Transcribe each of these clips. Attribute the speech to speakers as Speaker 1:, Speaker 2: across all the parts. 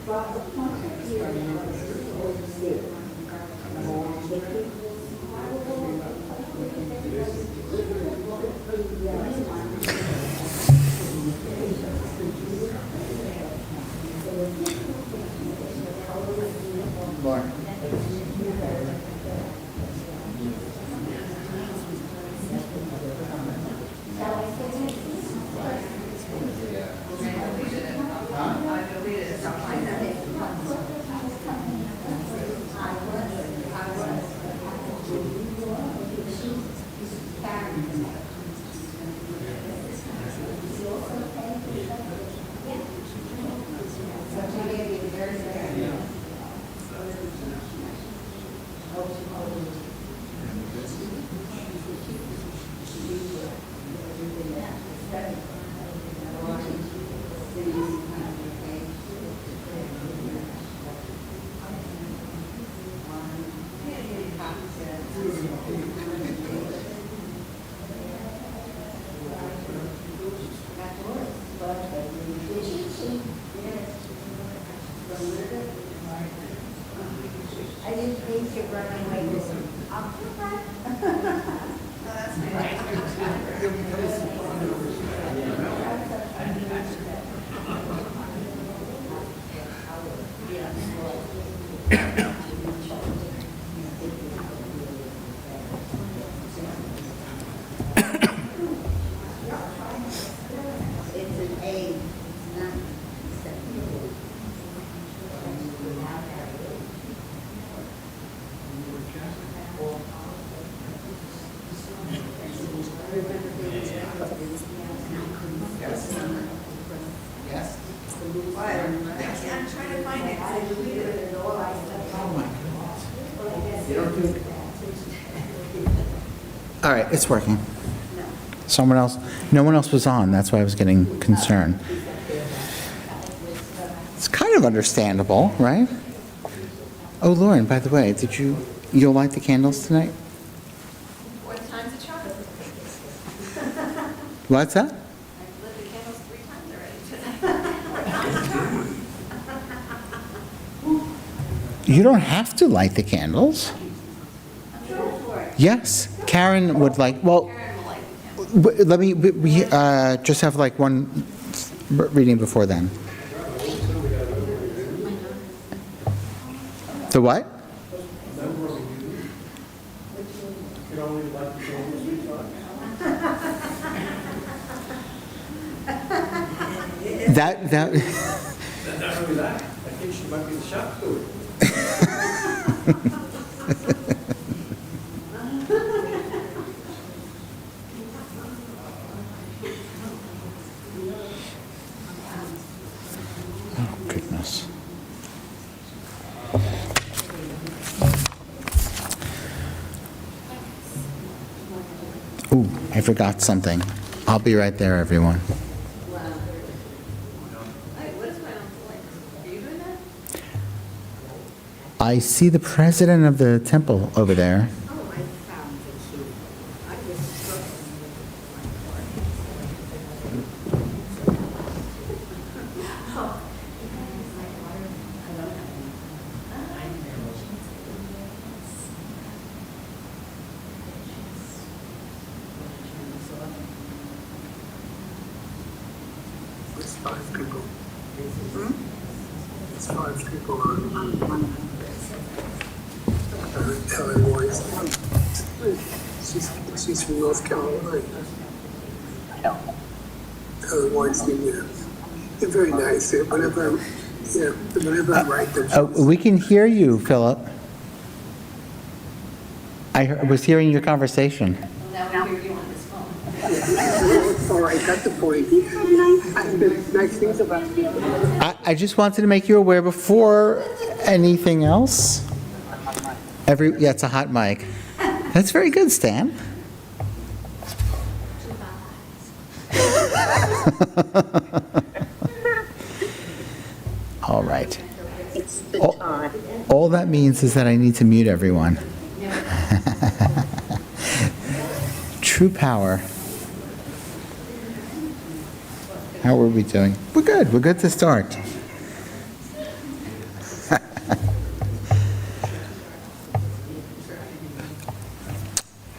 Speaker 1: I didn't think you'd run away with him. It's an A, not
Speaker 2: Yes?
Speaker 3: What? I'm trying to find it. I deleted it all.
Speaker 2: Oh my God. You don't do.
Speaker 4: All right, it's working. Someone else, no one else was on, that's why I was getting concerned. It's kind of understandable, right? Oh, Lauren, by the way, you'll light the candles tonight?
Speaker 3: What time's the charm?
Speaker 4: What's that?
Speaker 3: I've lit the candles 3 times already today.
Speaker 4: You don't have to light the candles. Yes, Karen would like, well,
Speaker 3: Karen will like the candles.
Speaker 4: let me, we just have like one reading before then. The what? That.
Speaker 5: Not only that, I think she might be the shop steward.
Speaker 4: Oh, goodness. Ooh, I forgot something. I'll be right there, everyone.
Speaker 3: Hey, what is going on with the lights? Are you doing that?
Speaker 4: I see the president of the temple over there.
Speaker 1: Oh, I found it too. I was struggling
Speaker 6: It's 5 people. It's 5 people on. Helen White. She's from North Carolina. Helen Weinstein, yeah. They're very nice. Whenever I write them.
Speaker 4: We can hear you, Philip. Was hearing your conversation.
Speaker 3: Well, now we hear you on this phone.
Speaker 6: All right, got the point. Nice things about you.
Speaker 4: I just wanted to make you aware before anything else. Yeah, it's a hot mic. That's very good, Stan. All right. All that means is that I need to mute everyone. True power. How are we doing? We're good. We're good to start.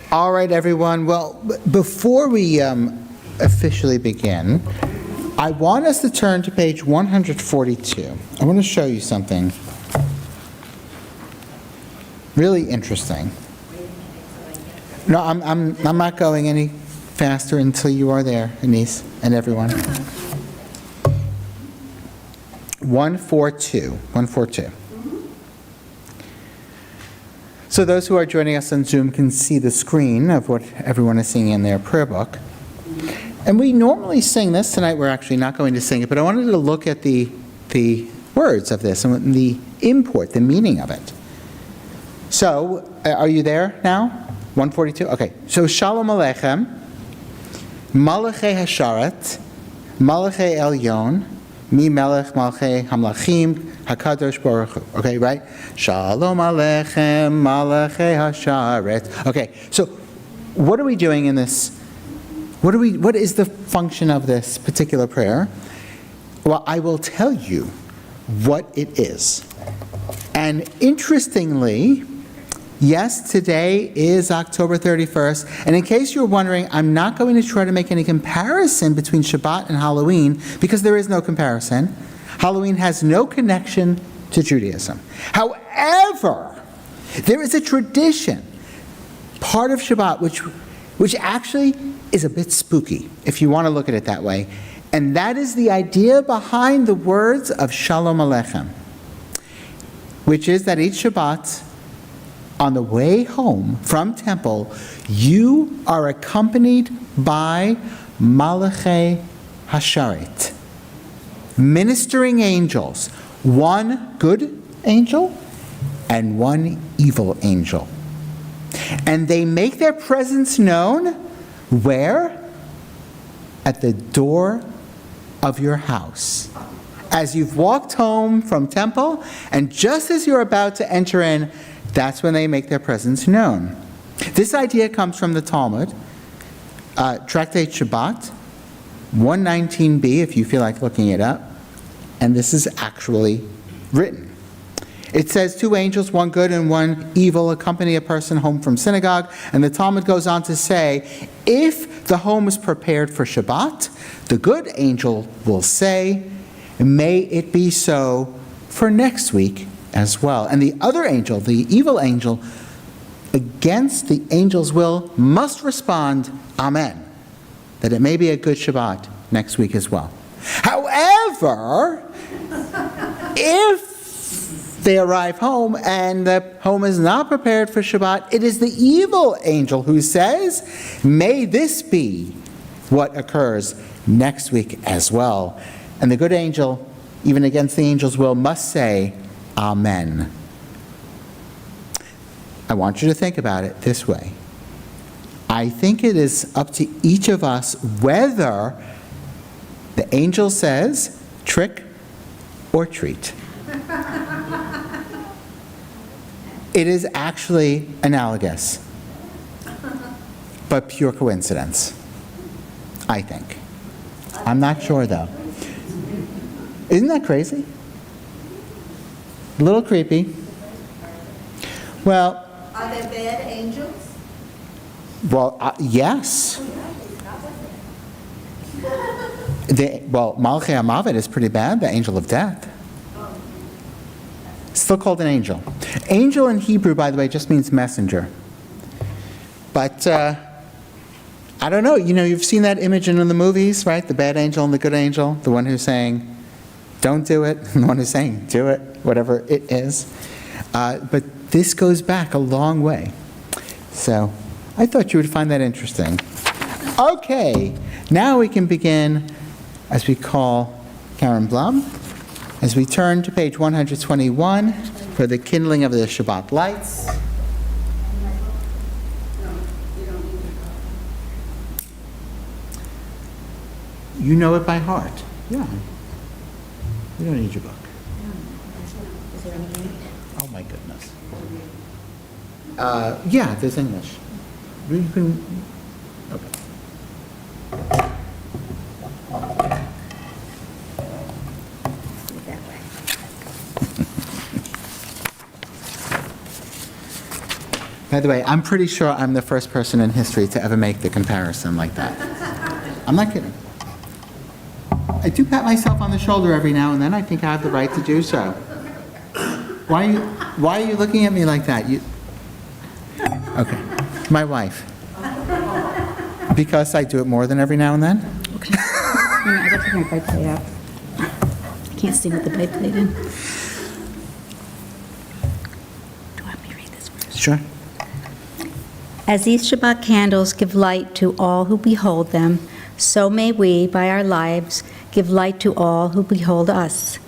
Speaker 4: All right, everyone. Well, before we officially begin, I want us to turn to page 142. I want to show you something really interesting. No, I'm not going any faster until you are there, Anise, and everyone. 142. So those who are joining us on Zoom can see the screen of what everyone is seeing in their prayer book. And we normally sing this. Tonight we're actually not going to sing it, but I wanted to look at the words of this and the import, the meaning of it. So, are you there now? 142? Okay. So, Shalom Aleichem, Malachei Hasharet, Malachei Elyon, Mi Melech Malchei Hamlachim, HaKadosh Baruch Hu. Okay, right? Shalom Aleichem, Malachei Hasharet. Okay, so what are we doing in this? What is the function of this particular prayer? Well, I will tell you what it is. And interestingly, yes, today is October 31st, and in case you're wondering, I'm not going to try to make any comparison between Shabbat and Halloween, because there is no comparison. Halloween has no connection to Judaism. However, there is a tradition, part of Shabbat, which actually is a bit spooky, if you want to look at it that way, and that is the idea behind the words of Shalom Aleichem, which is that each Shabbat, on the way home from temple, you are accompanied by Malachei Hasharet, ministering angels, one good angel and one evil angel. And they make their presence known where? At the door of your house. As you've walked home from temple, and just as you're about to enter in, that's when they make their presence known. This idea comes from the Talmud, Tractate Shabbat, 119b, if you feel like looking it up. And this is actually written. It says, 2 angels, one good and one evil, accompany a person home from synagogue. And the Talmud goes on to say, if the home is prepared for Shabbat, the good angel will say, may it be so for next week as well. And the other angel, the evil angel, against the angel's will, must respond, Amen, that it may be a good Shabbat next week as well. However, if they arrive home and the home is not prepared for Shabbat, it is the evil angel who says, may this be what occurs next week as well. And the good angel, even against the angel's will, must say, Amen. I want you to think about it this way. I think it is up to each of us whether the angel says trick or treat. It is actually analogous, but pure coincidence, I think. I'm not sure, though. Isn't that crazy? A little creepy. Well,
Speaker 3: Are there bad angels?
Speaker 4: well, yes. Malchei Hamavet is pretty bad, the angel of death. Still called an angel. Angel in Hebrew, by the way, just means messenger. But I don't know. You know, you've seen that image in the movies, right? The bad angel and the good angel. The one who's saying, don't do it. And the one who's saying, do it, whatever it is. But this goes back a long way. So I thought you would find that interesting. Okay, now we can begin, as we call Karen Blum, as we turn to page 121 for the kindling of the Shabbat lights. You know it by heart. Yeah. You don't need your book. Oh my goodness. Yeah, there's English. You can. Okay. By the way, I'm pretty sure I'm the first person in history to ever make the comparison like that. I'm not kidding. I do pat myself on the shoulder every now and then. I think I have the right to do so. Why are you looking at me like that? Okay. My wife. Because I do it more than every now and then?
Speaker 7: Okay. I gotta take my bike plate out. I can't see with the bike plate in. Do you want me to read this first?
Speaker 4: Sure.
Speaker 7: As these Shabbat candles give light to all who behold them, so may we, by our lives, give light to all who behold us.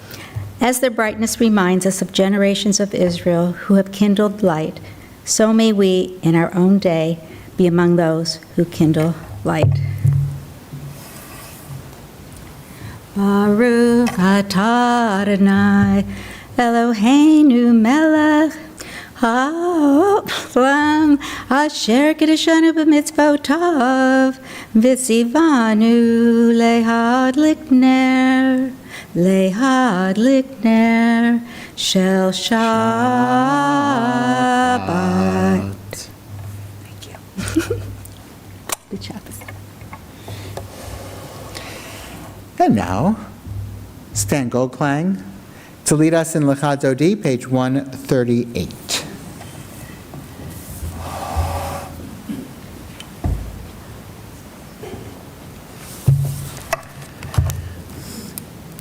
Speaker 7: As their brightness reminds us of generations of Israel who have kindled light, so may we, in our own day, be among those who kindle light. Baruch atah Adonai Eloheinu melech haolam asher kedeshanu b'mitzvotav v'tzivanu lehadlik ner shel Shabbat. Thank you. Good job.
Speaker 4: And now, Stan Goldklang to lead us in Lecha Dodi, page 138.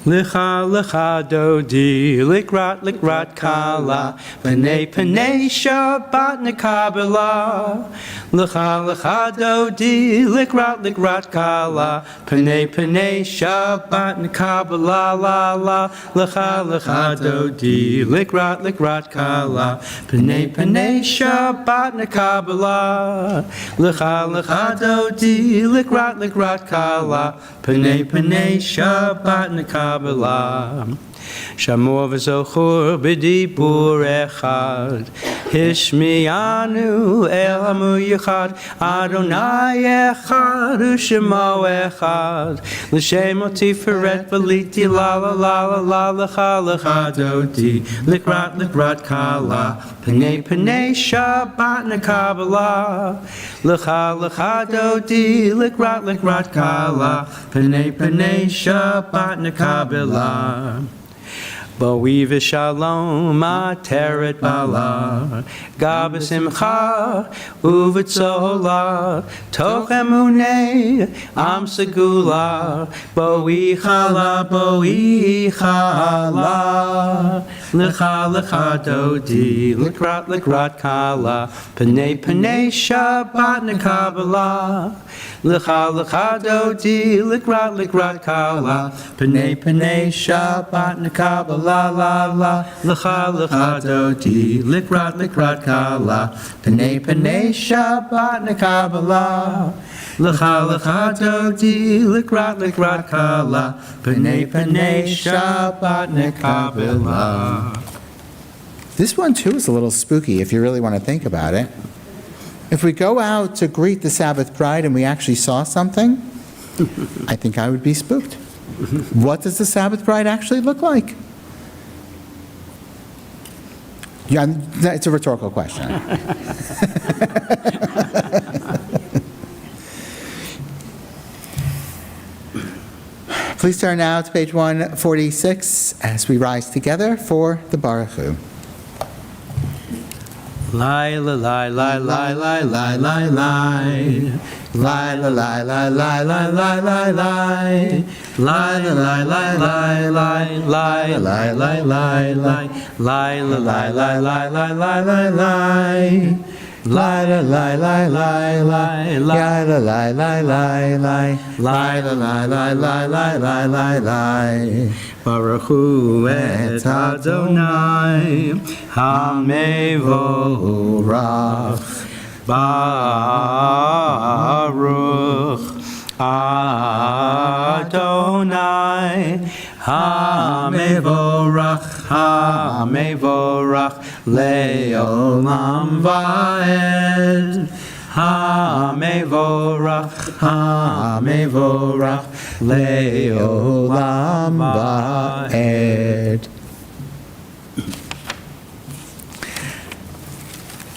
Speaker 8: Lecha lecha dodi, likrat kala, B'nei P'nei Shabbat nekabela. Lecha lecha dodi, likrat kala, B'nei P'nei Shabbat nekabela la la. Lecha lecha dodi, likrat kala, B'nei P'nei Shabbat nekabela. Lecha lecha dodi, likrat kala, P'nei Shabbat nekabela. Shamor v'zochur b'dibur echad, Hishmianu el hamu yichad, Adonai echad u'shemo echad, L'shem tiferet v'liti la la la la la lecha lecha dodi, likrat kala, P'nei Shabbat nekabela. Lecha lecha dodi, likrat kala, P'nei Shabbat nekabela. Bo'vi v'shalom ateret bala, Gab v'simcha u'v'tzola, Toch emunei am segula, Bo'vi chala, Lecha dodi, likrat kala, P'nei Shabbat nekabela. Lecha dodi, likrat kala, P'nei Shabbat nekabela la la. Lecha dodi, likrat kala, P'nei Shabbat nekabela. Lecha dodi, likrat kala, P'nei Shabbat nekabela.
Speaker 4: This one, too, is a little spooky if you really want to think about it. If we go out to greet the Sabbath bride and we actually saw something, I think I would be spooked. What does the Sabbath bride actually look like? Yeah, it's a rhetorical question. Please turn now to page 146 as we rise together for the Baruch Hu.
Speaker 8: Lai la lai lai lai lai lai lai lai. Lai la lai lai lai lai lai lai lai. Lai la lai lai lai lai lai lai lai lai lai. Lai la lai lai lai lai lai lai lai. Lai la lai lai lai lai lai la lai lai lai lai. Lai la lai lai lai lai lai lai lai. Baruch Hu et Adonai HaMevorach. Baruch Adonai HaMevorach. HaMevorach le'olam va'ed. HaMevorach, HaMevorach le'olam va'ed.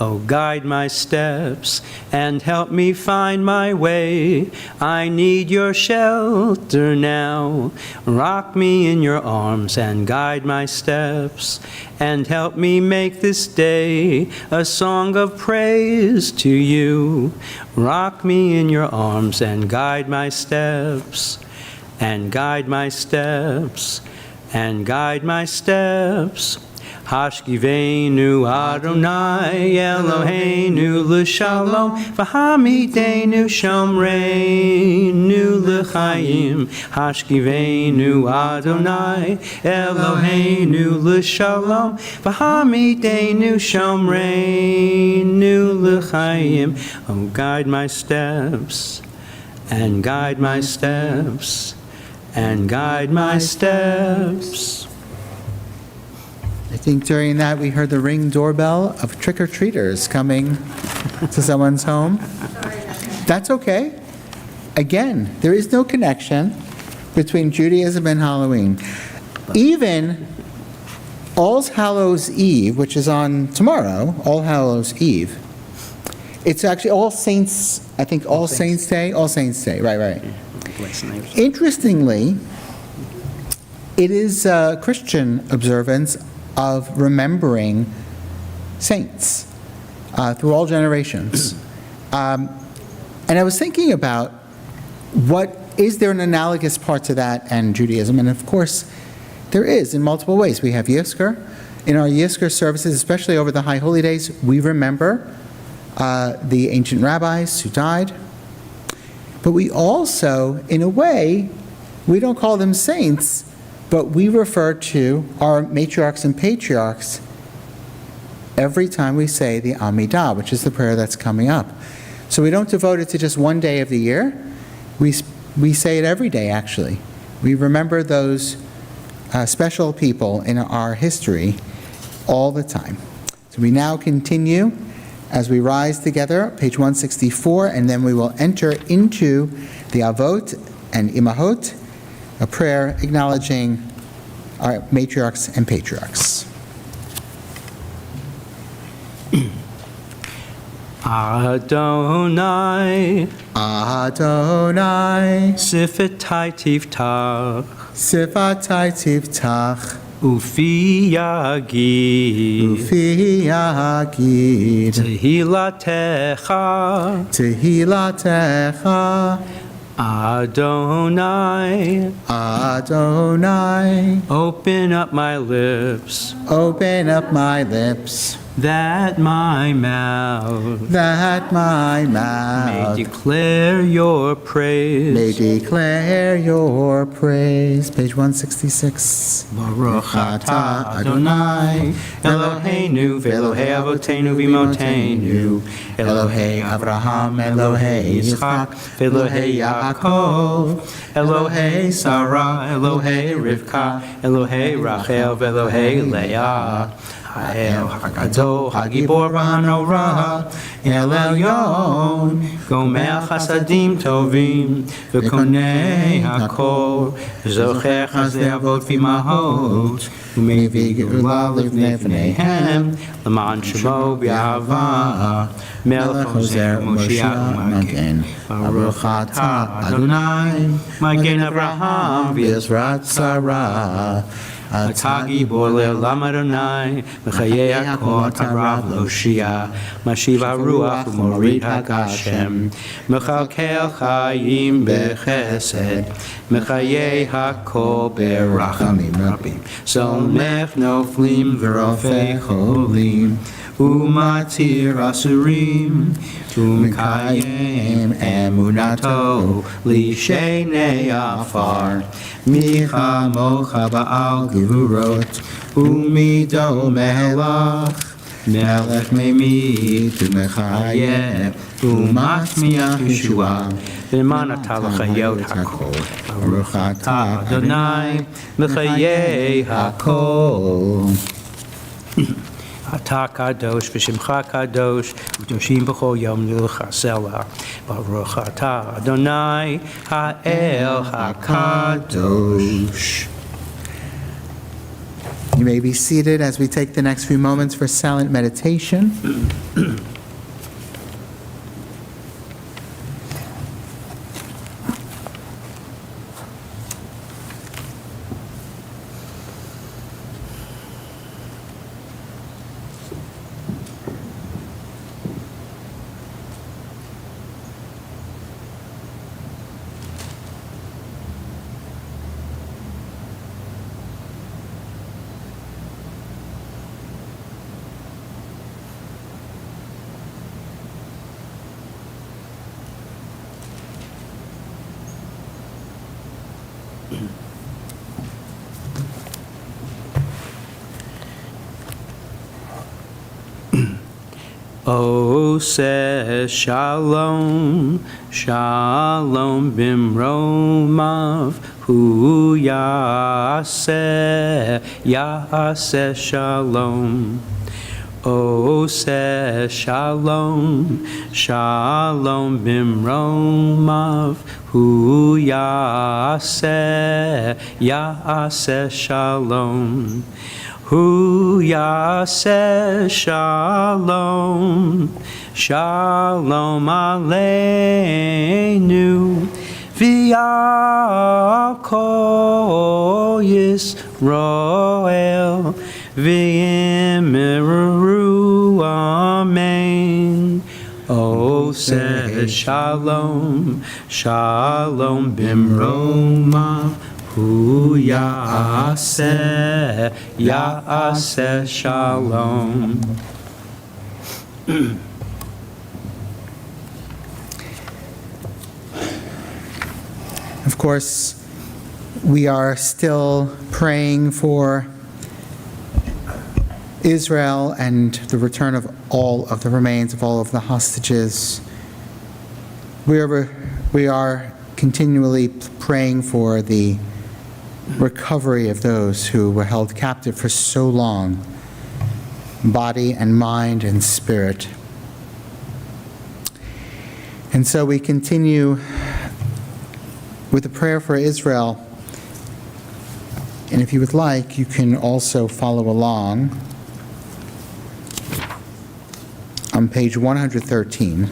Speaker 8: Oh, guide my steps and help me find my way. I need your shelter now. Rock me in your arms and guide my steps and help me make this day a song of praise to you. Rock me in your arms and guide my steps and guide my steps and guide my steps. Hashkivenu Adonai Eloheinu l'shalom v'hamidenu shomreinu l'chaim. Hashkivenu Adonai Eloheinu l'shalom v'hamidenu shomreinu l'chaim. Oh, guide my steps and guide my steps and guide my steps.
Speaker 4: I think during that, we heard the ring doorbell of trick-or-treaters coming to someone's home. That's okay. Again, there is no connection between Judaism and Halloween. Even All Hallows Eve, which is on tomorrow, All Hallows Eve, it's actually All Saints, I think All Saints Day, right. Interestingly, it is a Christian observance of remembering saints through all generations. And I was thinking about is there an analogous part to that and Judaism? And of course, there is in multiple ways. We have Yizkor. In our Yizkor services, especially over the High Holy Days, we remember the ancient rabbis who died. But we also, in a way, we don't call them saints, but we refer to our matriarchs and patriarchs every time we say the Amidah, which is the prayer that's coming up. So we don't devote it to just one day of the year. We say it every day, actually. We remember those special people in our history all the time. So we now continue as we rise together, page 164, and then we will enter into the Avot and Imahot, a prayer acknowledging our matriarchs and patriarchs.
Speaker 8: Adonai,
Speaker 4: Adonai,
Speaker 8: Sifatai Tiftach,
Speaker 4: Sifatai Tiftach,
Speaker 8: Ufi Yagid,
Speaker 4: Ufi Yagid,
Speaker 8: Tehilatecha,
Speaker 4: Tehilatecha,
Speaker 8: Adonai,
Speaker 4: Adonai,
Speaker 8: open up my lips,
Speaker 4: open up my lips,
Speaker 8: that my mouth
Speaker 4: may
Speaker 8: may declare your praise.
Speaker 4: Page 166.
Speaker 8: Baruch atah Adonai, Eloheinu v'Elohei Avotenu v'Imotenu, Elohei Avraham, Elohei Yitzchak, v'Elohei Yaakov, Elohei Sarah, Elohei Rivka, Elohei Rachel, v'Elohei Leah. Ha'el HaGadol HaGibor HaNorah, El Elyon, Gomer Chasadim Tovim, V'Konei HaKol, Zocher Chasdei Avot V'Imahot, U'Mevei Geula Livnei V'neihem, L'man Shemo B'Yahava, Melech Hoser Moshiach U'Magen, Baruch atah Adonai, Magen Avraham V'Yezrat Sarah, אתה גיבור לעולם אדוני, מחיי הכל אתה רב להושיע, משיב הרוח ומוריד הגשם, מכלכל חיים בחסד, מחיי הכל ברחמים רבים, סומך נופלים ורופא חולים, ומתיר אסורים, ומקיים אמונתו לשני עפר, מי כמוך בעל גבורות, ומידו מלך, מלך ממית ומחייב, ומשמיע ישועה, למען אתה לחיות הכל, ברוך אתה אדוני מחיי הכל. אתה קדוש ושמך קדוש, וקדושים בכל יום לך סלע. ברוך אתה אדוני האל הקדוש.
Speaker 4: You You may be seated as we take the next few moments for silent meditation.
Speaker 8: O says Shalom, Shalom Bimromav, Hu Yaseh, Yaseh Shalom. O says Shalom, Shalom Bimromav, Hu Yaseh, Yaseh Shalom. Hu Yaseh Shalom, Shalom Aleinu, V'yakol Yisrael, V'yimiru Amen. O says Shalom, Shalom Bimromav, Hu Yaseh, Yaseh Shalom.
Speaker 4: Of course, we are still praying for Israel and the return of all of the remains of all of the hostages. We are continually praying for the recovery of those who were held captive for so long, body and mind and spirit. And so we continue with a prayer for Israel. And if you would like, you can also follow along on page 113.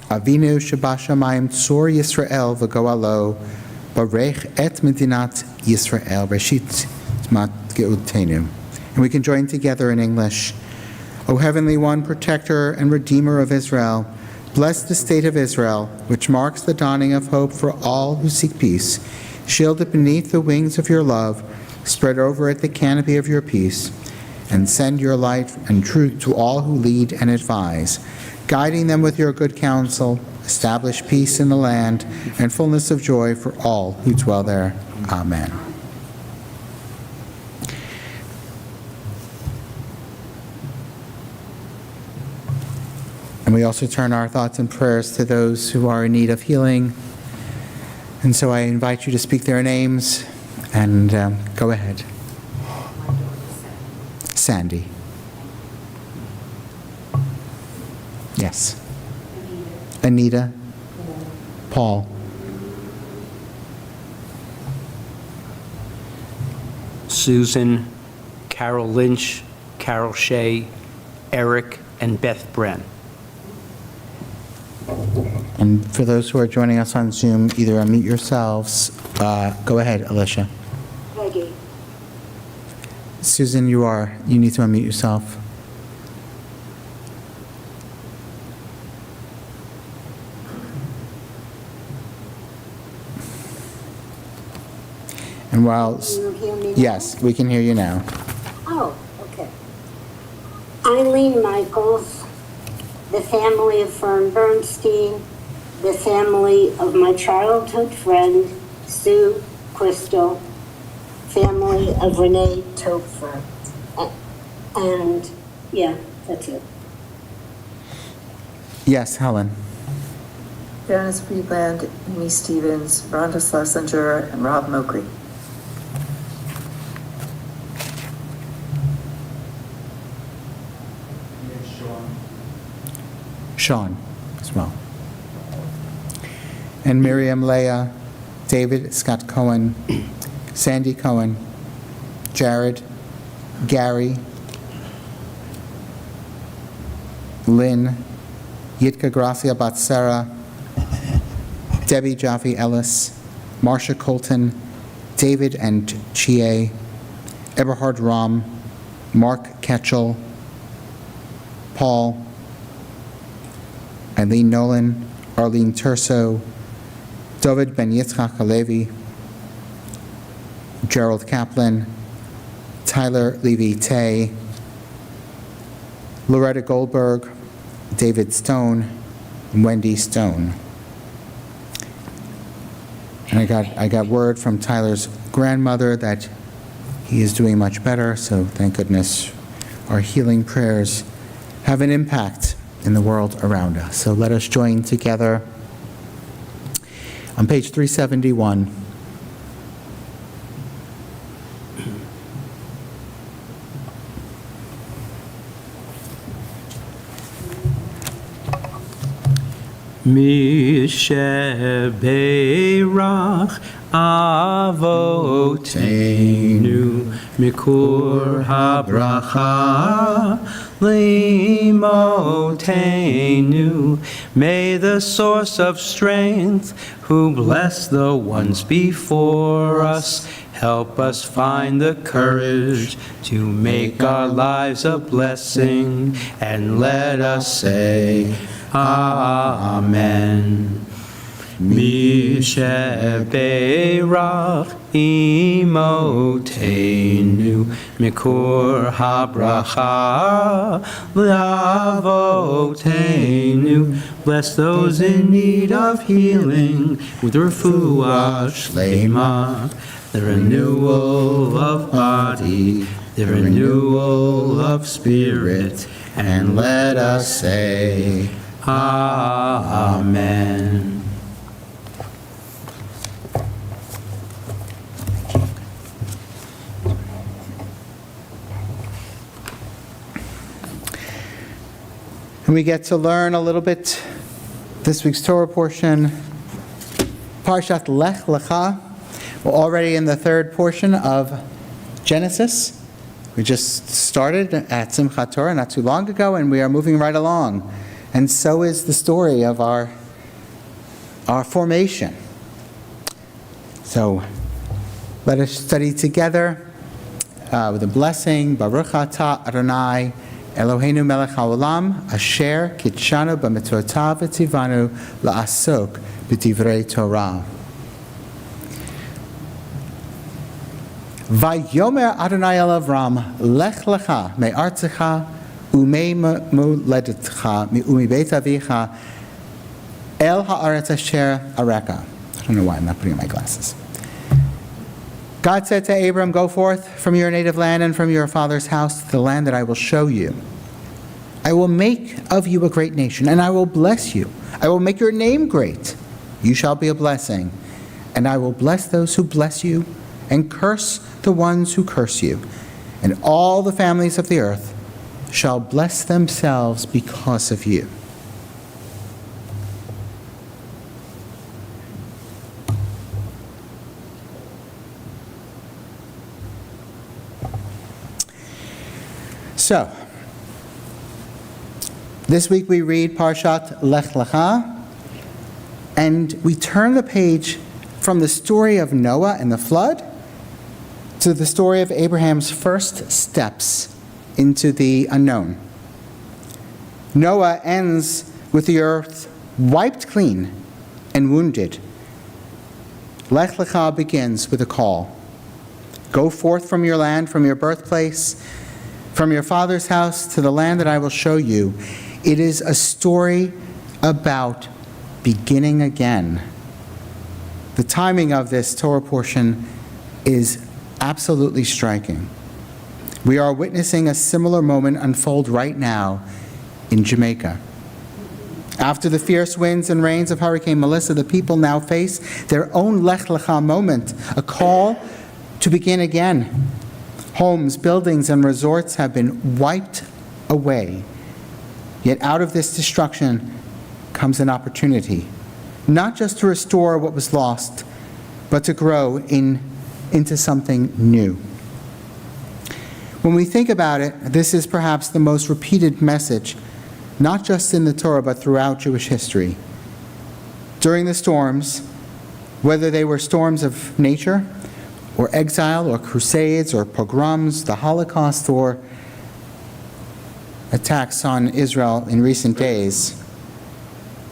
Speaker 4: Avinu Shabashamayim Tzor Yisrael V'Goalo Barech Et Medinat Yisrael Reshit Zmat Geutenu. And we can join together in English. O Heavenly One, Protector and Redeemer of Israel, bless the state of Israel, which marks the dawning of hope for all who seek peace. Shield it beneath the wings of your love, spread over it the canopy of your peace, and send your light and truth to all who lead and advise. Guiding them with your good counsel, establish peace in the land and fullness of joy for all who dwell there. Amen. And we also turn our thoughts and prayers to those who are in need of healing. And so I invite you to speak their names and go ahead. Sandy. Yes. Anita. Paul.
Speaker 8: Susan, Carol Lynch, Carol Shea, Eric, and Beth Bren.
Speaker 4: And for those who are joining us on Zoom, either unmute yourselves. Go ahead, Alicia.
Speaker 3: Peggy.
Speaker 4: Susan, you need to unmute yourself. And while,
Speaker 9: Can you hear me now?
Speaker 4: yes, we can hear you now.
Speaker 9: Oh, okay. Eileen Michaels, the family of Fern Bernstein, the family of my childhood friend, Sue Crystal, family of Renee Topfer. And, yeah, that's it.
Speaker 4: Yes, Helen.
Speaker 10: Janice Friedland, Amy Stevens, Rhonda Schlesinger, and Rob Mokry.
Speaker 4: Sean as well. And Miriam Leah, David Scott Cohen, Sandy Cohen, Jared, Gary, Lynn, Yitka Gracia Batsera, Debbie Jaffe Ellis, Marcia Colton, David and Chie, Eberhard Ram, Mark Ketchell, Paul, Eileen Nolan, Arlene Turso, David Ben Yitzchak Halevi, Gerald Kaplan, Tyler Levy-Tay, Loretta Goldberg, David Stone, and Wendy Stone. And I got word from Tyler's grandmother that he is doing much better, so thank goodness our healing prayers have an impact in the world around us. So let us join together on page 371.
Speaker 8: Misheberach Avotenu Mikur HaBracha Limotenu. May the source of strength, who blessed the ones before us, help us find the courage to make our lives a blessing, and let us say, Amen. Misheberach imotenu mikur habracha lavotenu. Bless those in need of healing with refuah shlema, the renewal of body, the renewal of spirit, and let us say, Amen.
Speaker 4: And we get to learn a little bit this week's Torah portion, Parshat Lech Lecha. We're already in the third portion of Genesis. We just started at Simchat Torah not too long ago, and we are moving right along. And so is the story of our formation. So let us study together with a blessing. Baruch atah Adonai Eloheinu melech haolam asher kitshanu b'mitzvotav v'tzivanu la'asok b'divrei Torah. Vayomer Adonai el Avram lech lecha me'artzecha u'me'moledetcha u'mibeit avicha el ha'aretz asher areka. I don't know why I'm not putting on my glasses. God said to Abram, go forth from your native land and from your father's house to the land that I will show you. I will make of you a great nation, and I will bless you. I will make your name great. You shall be a blessing. And I will bless those who bless you, and curse the ones who curse you. And all the families of the earth shall bless themselves because of you. So, this week we read Parshat Lech Lecha, and we turn the page from the story of Noah and the flood to the story of Abraham's first steps into the unknown. Noah ends with the earth wiped clean and wounded. Lech Lecha begins with a call. Go forth from your land, from your birthplace, from your father's house to the land that I will show you. It is a story about beginning again. The timing of this Torah portion is absolutely striking. We are witnessing a similar moment unfold right now in Jamaica. After the fierce winds and rains of Hurricane Melissa, the people now face their own Lech Lecha moment, a call to begin again. Homes, buildings, and resorts have been wiped away. Yet out of this destruction comes an opportunity, not just to restore what was lost, but to grow into something new. When we think about it, this is perhaps the most repeated message, not just in the Torah, but throughout Jewish history. During the storms, whether they were storms of nature, or exile, or crusades, or pogroms, the Holocaust, or attacks on Israel in recent days,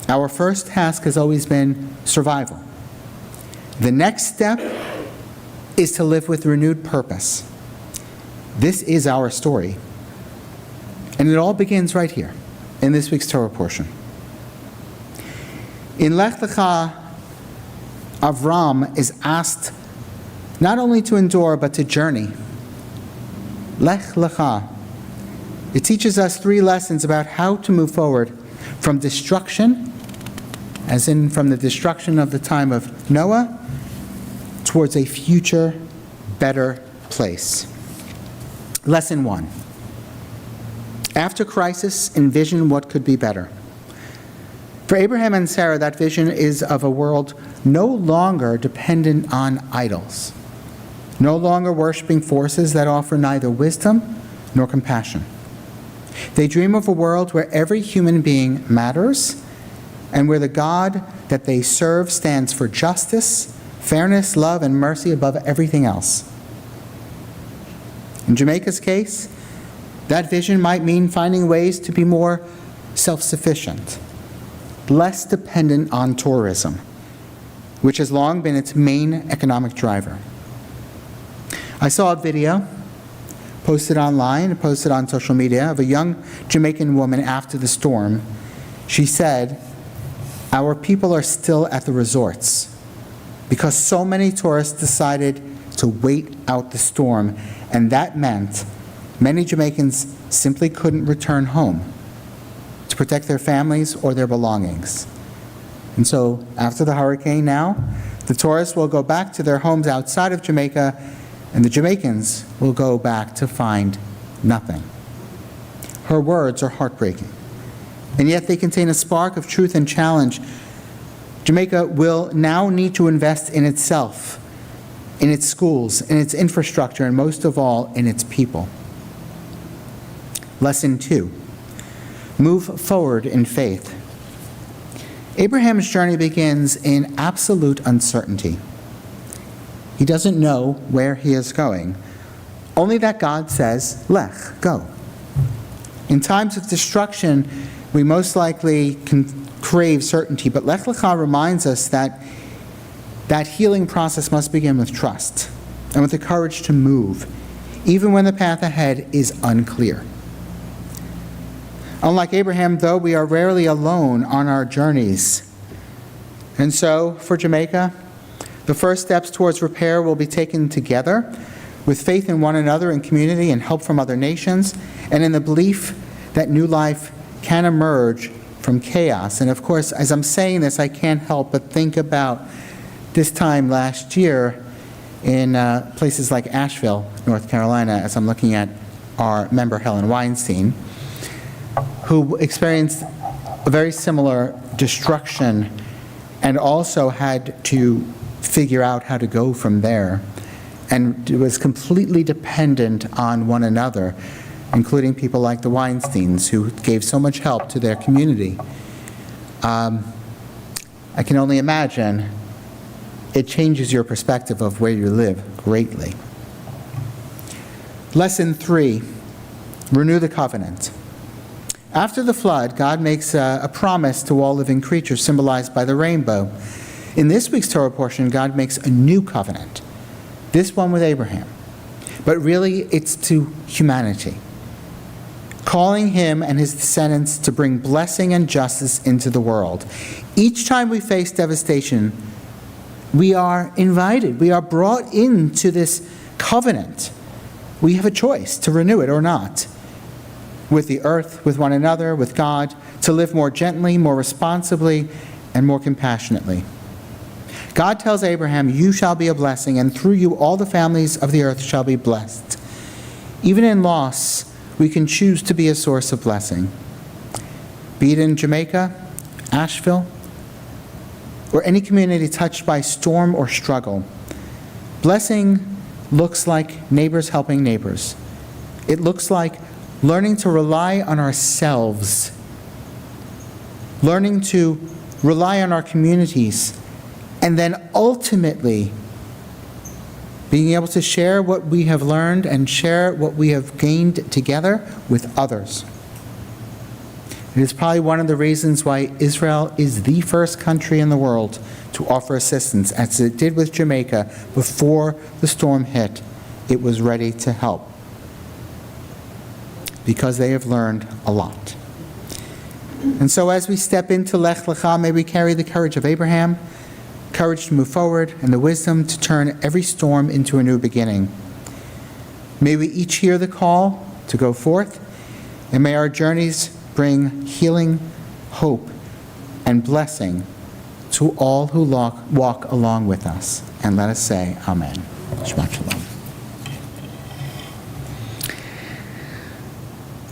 Speaker 4: our first task has always been survival. The next step is to live with renewed purpose. This is our story. And it all begins right here, in this week's Torah portion. In Lech Lecha, Avram is asked not only to endure, but to journey. Lech Lecha. It teaches us 3 lessons about how to move forward from destruction, as in from the destruction of the time of Noah, towards a future, better place. Lesson 1. After crisis, envision what could be better. For Abraham and Sarah, that vision is of a world no longer dependent on idols, no longer worshiping forces that offer neither wisdom nor compassion. They dream of a world where every human being matters and where the God that they serve stands for justice, fairness, love, and mercy above everything else. In Jamaica's case, that vision might mean finding ways to be more self-sufficient, less dependent on tourism, which has long been its main economic driver. I saw a video posted online, posted on social media, of a young Jamaican woman after the storm. She said, "Our people are still at the resorts because so many tourists decided to wait out the storm, and that meant many Jamaicans simply couldn't return home to protect their families or their belongings. And so, after the hurricane now, the tourists will go back to their homes outside of Jamaica, and the Jamaicans will go back to find nothing." Her words are heartbreaking, and yet they contain a spark of truth and challenge. Jamaica will now need to invest in itself, in its schools, in its infrastructure, and most of all, in its people. Lesson 2. Move forward in faith. Abraham's journey begins in absolute uncertainty. He doesn't know where he is going, only that God says, "Lech, go." In times of destruction, we most likely can crave certainty, but Lech Lecha reminds us that that healing process must begin with trust and with the courage to move, even when the path ahead is unclear. Unlike Abraham, though, we are rarely alone on our journeys. And so, for Jamaica, the first steps towards repair will be taken together, with faith in one another and community and help from other nations, and in the belief that new life can emerge from chaos. And of course, as I'm saying this, I can't help but think about this time last year in places like Asheville, North Carolina, as I'm looking at our member Helen Weinstein, who experienced a very similar destruction and also had to figure out how to go from there, and was completely dependent on one another, including people like the Weinsteins, who gave so much help to their community. I can only imagine it changes your perspective of where you live greatly. Lesson 3, renew the covenant. After the flood, God makes a promise to all living creatures, symbolized by the rainbow. In this week's Torah portion, God makes a new covenant, this one with Abraham. But really, it's to humanity, calling him and his descendants to bring blessing and justice into the world. Each time we face devastation, we are invited, we are brought into this covenant. We have a choice to renew it or not. With the earth, with one another, with God, to live more gently, more responsibly, and more compassionately. God tells Abraham, "You shall be a blessing, and through you all the families of the earth shall be blessed." Even in loss, we can choose to be a source of blessing. be it in Jamaica, Asheville, or any community touched by storm or struggle. Blessing looks like neighbors helping neighbors. It looks like learning to rely on ourselves, learning to rely on our communities, and then ultimately being able to share what we have learned and share what we have gained together with others. It is probably one of the reasons why Israel is the first country in the world to offer assistance, as it did with Jamaica before the storm hit. It was ready to help because they have learned a lot. And so as we step into Lech Lecha, may we carry the courage of Abraham, courage to move forward, and the wisdom to turn every storm into a new beginning. May we each hear the call to go forth, and may our journeys bring healing, hope, and blessing to all who walk along with us. And let us say, Amen. Shabbat Shalom.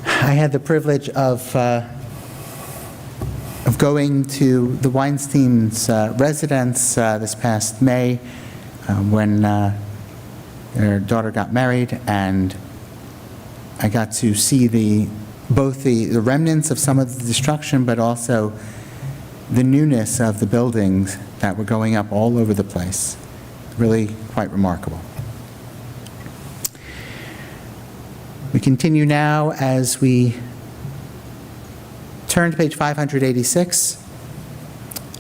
Speaker 4: I had the privilege of going to the Weinstein's residence this past May when their daughter got married, and I got to see both the remnants of some of the destruction, but also the newness of the buildings that were going up all over the place. Really quite remarkable. We continue now as we turn to page 586,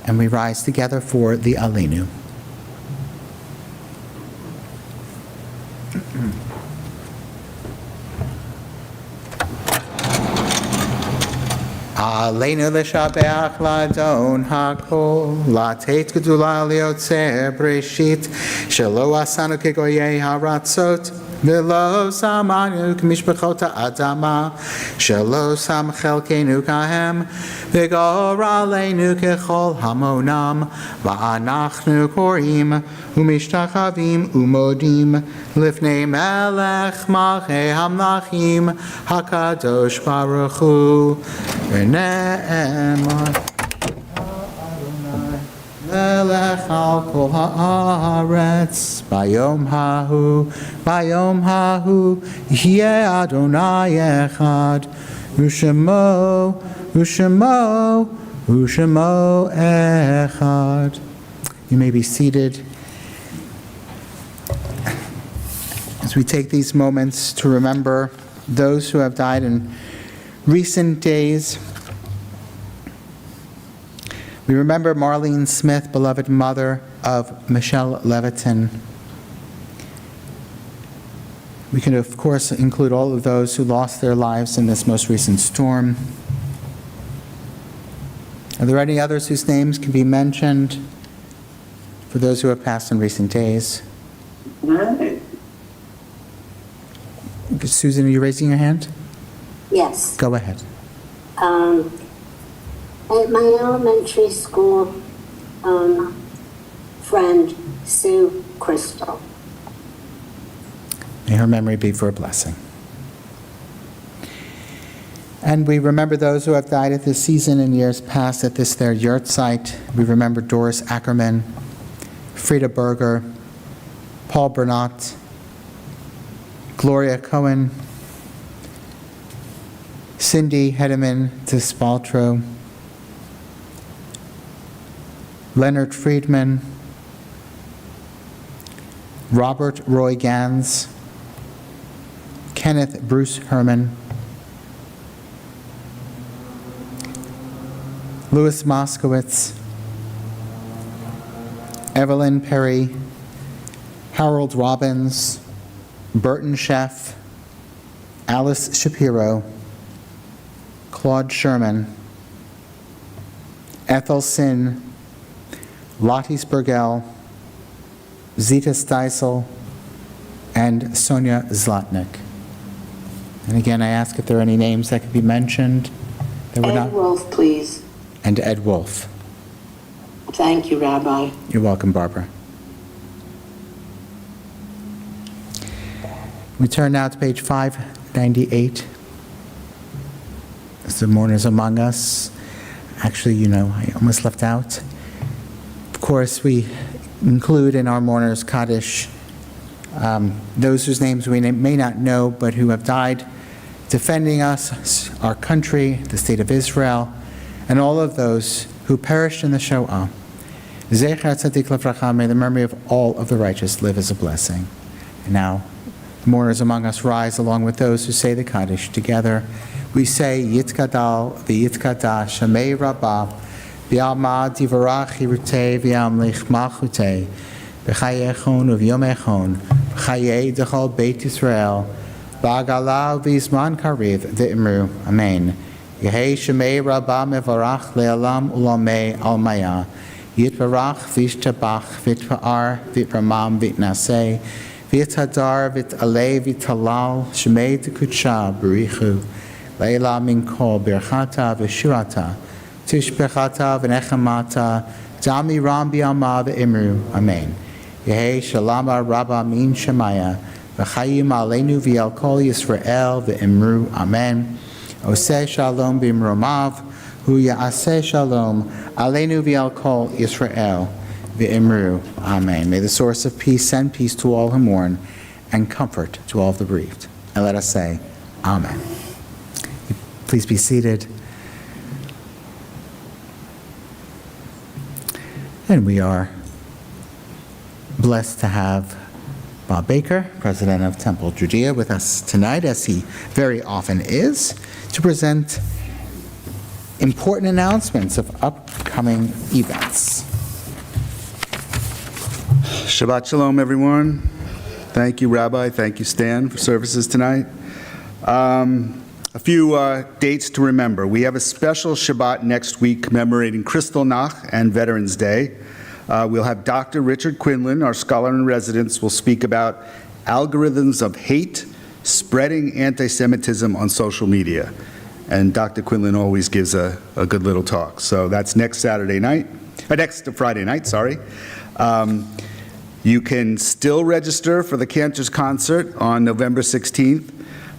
Speaker 4: and we rise together for the Aleinu. Aleinu l'shabeach l'adon hakol, l'ateit gedula liotzer breshit, shelo asanu kegoyei haratzot, v'lo samanu k'mishpachot ha'adama, shelo sam chelkeinu kahem, v'gor aleinu kechol hamonam, v'anachnu korim, u'mishtachavim u'modim, lifnei melech malchei hamlachim, hakadosh baruch hu, v'ne'emar Melech al kol haaretz, bayom hahu, yeh Adonai echad, u'shemo echad. You may be seated as we take these moments to remember those who have died in recent days. We remember Marlene Smith, beloved mother of Michelle Levitin. We can, of course, include all of those who lost their lives in this most recent storm. Are there any others whose names can be mentioned for those who have passed in recent days? Susan, are you raising your hand?
Speaker 9: Yes.
Speaker 4: Go ahead.
Speaker 9: At my elementary school friend, Sue Crystal.
Speaker 4: May her memory be for a blessing. And we remember those who have died at this season in years past at this their yurt site. We remember Doris Ackerman, Frida Berger, Paul Bernat, Gloria Cohen, Cindy Hedeman Despaltro, Leonard Friedman, Robert Roy Gans, Kenneth Bruce Herman, Louis Moskowitz, Evelyn Perry, Harold Robbins, Burton Sheff, Alice Shapiro, Claude Sherman, Ethel Sin, Lottie Spergel, Zita Steisel, and Sonia Zlotnick. And again, I ask if there are any names that could be mentioned that were not.
Speaker 1: Ed Wolf, please.
Speaker 4: And Ed Wolf.
Speaker 1: Thank you, Rabbi.
Speaker 4: You're welcome, Barbara. We turn now to page 598. As the mourners among us. Actually, I almost left out. Of course, we include in our mourners Kaddish those whose names we may not know, but who have died defending us, our country, the state of Israel, and all of those who perished in the Shoah. Zecher Tzadik Levracha, may the memory of all of the righteous live as a blessing. And now, the mourners among us rise along with those who say the Kaddish together. We say, Yitkadal v'yitkada Shamei Rabbah v'yamad yivarach hirutei v'yamlich malchutei v'chayechon uv'yomechon v'chayei dechol Beit Yisrael v'agala v'yizman kariv v'imru. Amen. Yehei Shamei Rabbah mevarach le'alam ulamei almaya Yitvarach v'yishtabach v'yitvar v'yitramam v'yitnaseh v'yithadar v'yit'aleh v'yithalal Shemei T'kudsha b'richu Leila min kol birchata v'shurata tishbechata v'nechamata dami ram b'yama v'imru. Amen. Yehei shalama rabba min shemaya v'chayim aleinu v'yal kol Yisrael v'imru. Amen. Oseh shalom b'imromav hu ya'aseh shalom aleinu v'yal kol Yisrael v'imru. Amen. May the source of peace send peace to all who mourn and comfort to all the bereaved. And let us say, Amen. Please be seated. And we are blessed to have Bob Baker, president of Temple Judea, with us tonight, as he very often is, to present important announcements of upcoming events.
Speaker 11: Shabbat Shalom, everyone. Thank you, Rabbi. Thank you, Stan, for services tonight. A few dates to remember. We have a special Shabbat next week commemorating Kristallnacht and Veterans Day. We'll have Dr. Richard Quinlan, our scholar in residence, will speak about algorithms of hate spreading anti-Semitism on social media. And Dr. Quinlan always gives a good little talk. So that's next Friday night, sorry. You can still register for the Cantor's concert on November 16th.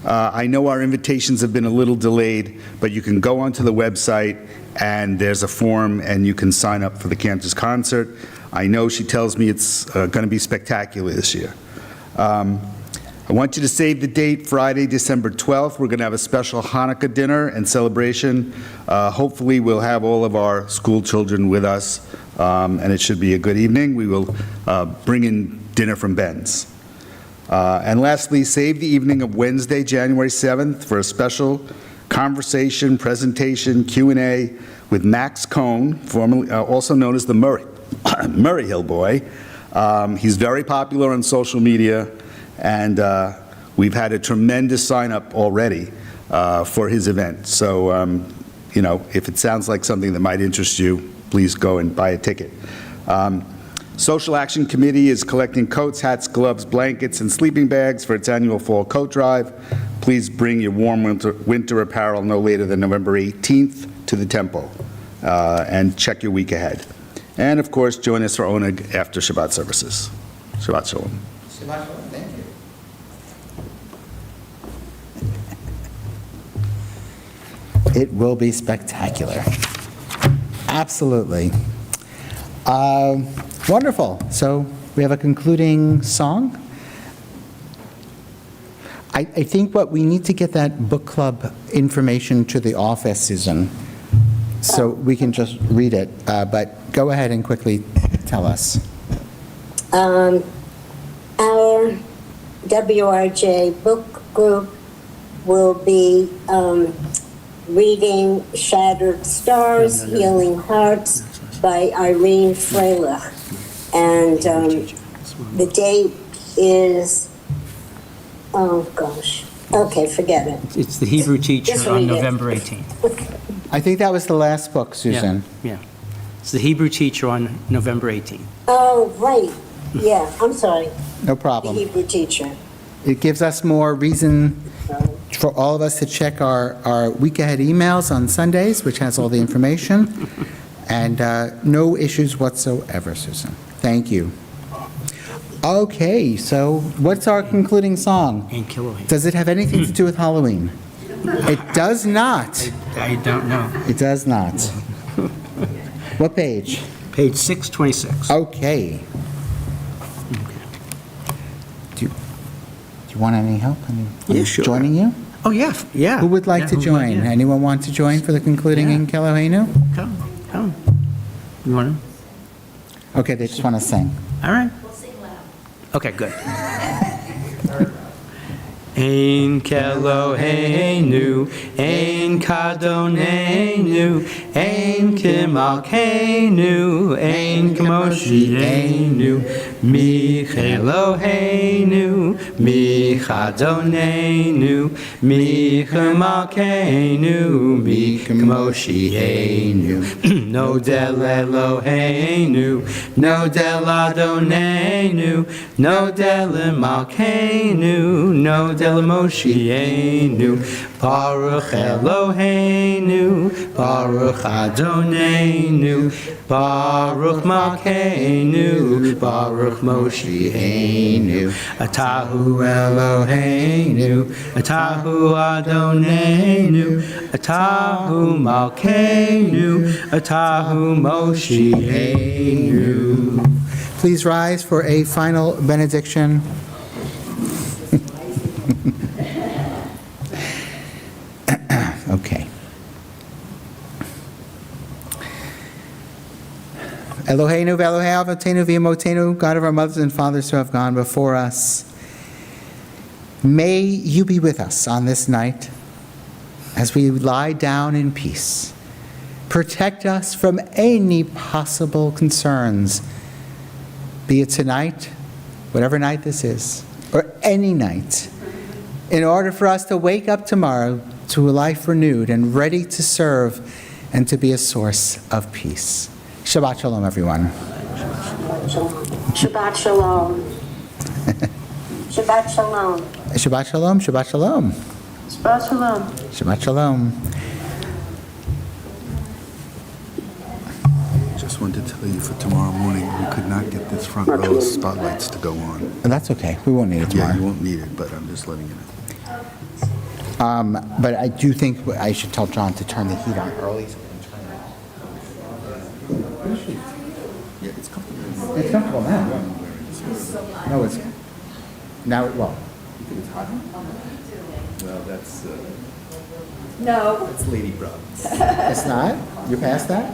Speaker 11: I know our invitations have been a little delayed, but you can go onto the website and there's a form and you can sign up for the Cantor's concert. I know she tells me it's going to be spectacular this year. I want you to save the date, Friday, December 12th. We're going to have a special Hanukkah dinner and celebration. Hopefully we'll have all of our school children with us, and it should be a good evening. We will bring in dinner from Ben's. And lastly, save the evening of Wednesday, January 7th for a special conversation, presentation, Q&A with Max Cohn, formerly, also known as the Murray Hill Boy. He's very popular on social media, and we've had a tremendous sign-up already for his event. So, if it sounds like something that might interest you, please go and buy a ticket. Social Action Committee is collecting coats, hats, gloves, blankets, and sleeping bags for its annual fall coat drive. Please bring your warm winter apparel no later than November 18th to the temple, and check your week ahead. And of course, join us for Oneg after Shabbat services. Shabbat Shalom.
Speaker 4: Shabbat Shalom. Thank you. It will be spectacular. Absolutely. Wonderful. So we have a concluding song. I think what we need to get that book club information to the office, Susan, so we can just read it. But go ahead and quickly tell us.
Speaker 9: Our WRJ book group will be reading Shattered Stars, Healing Hearts by Irene Freilich. And the date is, oh gosh, okay, forget it.
Speaker 12: It's the Hebrew teacher
Speaker 9: Just
Speaker 12: on
Speaker 9: read it.
Speaker 12: November 18th.
Speaker 4: I think that was the last book, Susan.
Speaker 12: Yeah. It's the Hebrew teacher on November 18th.
Speaker 9: Oh, right, yeah, I'm sorry,
Speaker 4: No
Speaker 9: the
Speaker 4: problem.
Speaker 9: Hebrew teacher.
Speaker 4: It gives us more reason for all of us to check our week ahead emails on Sundays, which has all the information. And no issues whatsoever, Susan. Thank you. Okay, so what's our concluding song?
Speaker 12: Ain't Killow.
Speaker 4: Does it have anything to do with Halloween? It does not.
Speaker 12: I don't know.
Speaker 4: It does not. What page?
Speaker 12: Page 626.
Speaker 4: Okay. Do you want any help?
Speaker 12: Yeah, sure.
Speaker 4: Joining you?
Speaker 12: Oh, yeah, yeah.
Speaker 4: Who would like
Speaker 12: Yeah,
Speaker 4: to
Speaker 12: who would
Speaker 4: join?
Speaker 12: yeah.
Speaker 4: Anyone want to join for the concluding
Speaker 12: Yeah.
Speaker 4: in Kelohenu?
Speaker 12: Come. You want
Speaker 4: Okay, they just want to sing.
Speaker 12: to? All right. Okay, good. Ein Keloheinu, Ein Kadonenu, Ein Kimalkeinu, Ein Kamoshienu, Mi Keloheinu, Mi Chadonenu, Mi Kamalkeinu, Mi Kamoshienu, No Del Eloheinu, No Del Adonenu, No Del Malkeinu, No Del Moshienu, Baruch Eloheinu, Baruch Adonenu, Baruch Malkeinu, Baruch Moshienu, Atahu Eloheinu, Atahu Adonenu, Atahu Malkeinu, Atahu Moshienu.
Speaker 4: Please rise for a final benediction. Okay. Eloheinu v'Elohei Avotenu v'Imotenu, God of our mothers and fathers who have gone before us, may you be with us on this night as we lie down in peace. Protect us from any possible concerns, be it tonight, whatever night this is, or any night, in order for us to wake up tomorrow to a life renewed and ready to serve and to be a source of peace. Shabbat Shalom, everyone.
Speaker 9: Shabbat Shalom. Shabbat Shalom.
Speaker 4: Shabbat Shalom, Shabbat Shalom.
Speaker 10: Shabbat Shalom.
Speaker 4: Shabbat Shalom.
Speaker 11: Just wanted to tell you for tomorrow morning, we could not get this front row of spotlights to go on.
Speaker 4: And that's okay. We won't need it
Speaker 11: Yeah,
Speaker 4: tomorrow.
Speaker 11: you won't need it, but I'm just letting you know.
Speaker 4: But I do think I should tell John to turn the heat on early so we can turn it off.
Speaker 11: Yeah, it's comfortable.
Speaker 4: It's comfortable now. No, it's, now, well,
Speaker 11: You think it's hot? Well, that's
Speaker 3: No.
Speaker 11: Lady Brown.
Speaker 4: it's not? You passed that?